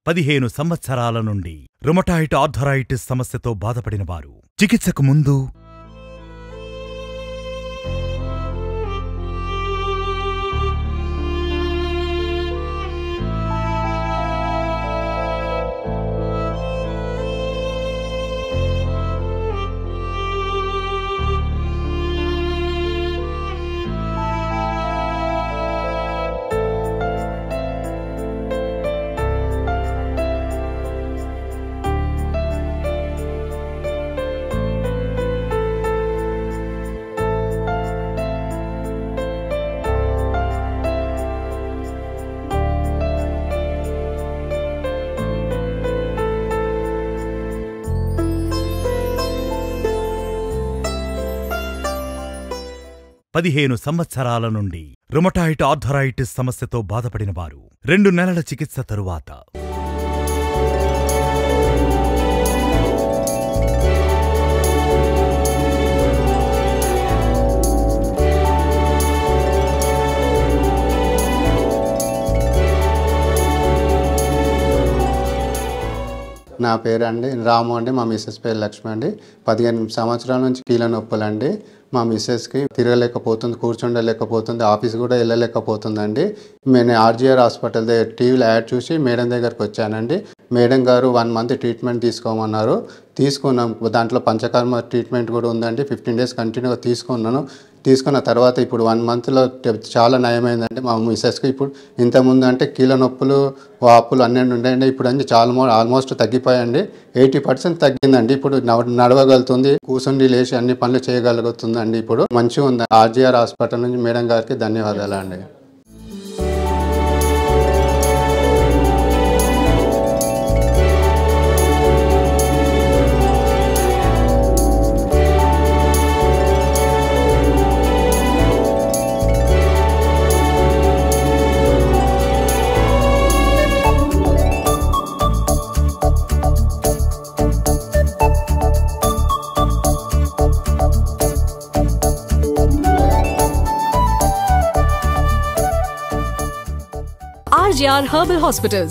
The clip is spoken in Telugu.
15 సంవత్సరాల నుండి రుమటాయిడ్ ఆర్థరైటిస్ సమస్యతో బాధపడినవారు చికిత్సకు ముందు 15 సంవత్సరాల నుండి రుమటాయిడ్ ఆర్థరైటిస్ సమస్యతో బాధపడినవారు 2 నెలల చికిత్స తరువాత నా పేరు అండి రాము అండి. మా మిస్సెస్ పేరు లక్ష్మి అండి. 15 సంవత్సరాల నుంచి కీళ్ళ నొప్పులండి. మా మిస్సెస్కి తిరగలేకపోతుంది, కూర్చుండలేకపోతుంది, ఆఫీస్ కూడా వెళ్ళలేకపోతుందండి. నేను ఆర్జీఆర్ హాస్పిటల్ దగ్గర టీవీలో యాడ్ చూసి మేడం దగ్గరకు వచ్చానండి. మేడం గారు 1 మంత్ ట్రీట్మెంట్ తీసుకోమన్నారు. తీసుకున్నాం. దాంట్లో పంచకర్మ ట్రీట్మెంట్ కూడా ఉందండి. 15 డేస్ కంటిన్యూగా తీసుకున్న తర్వాత ఇప్పుడు 1 మంత్లో చాలా నయమైందండి మా మిస్సెస్కి. ఇప్పుడు ఇంతకుముందు అంటే కీళ్ళ నొప్పులు, వాపులు అన్నీ ఉండండి. ఇప్పుడు అన్నీ చాలా ఆల్మోస్ట్ తగ్గిపోయండి. 80% తగ్గిందండి. ఇప్పుడు నడవగలుగుతుంది, కూర్చుండి లేచి అన్ని పనులు చేయగలుగుతుందండి. ఇప్పుడు మంచిగా ఉంది. ఆర్జీఆర్ హాస్పిటల్ నుంచి మేడం గారికి ధన్యవాదాలు అండి. RGR Herbal Hospitals.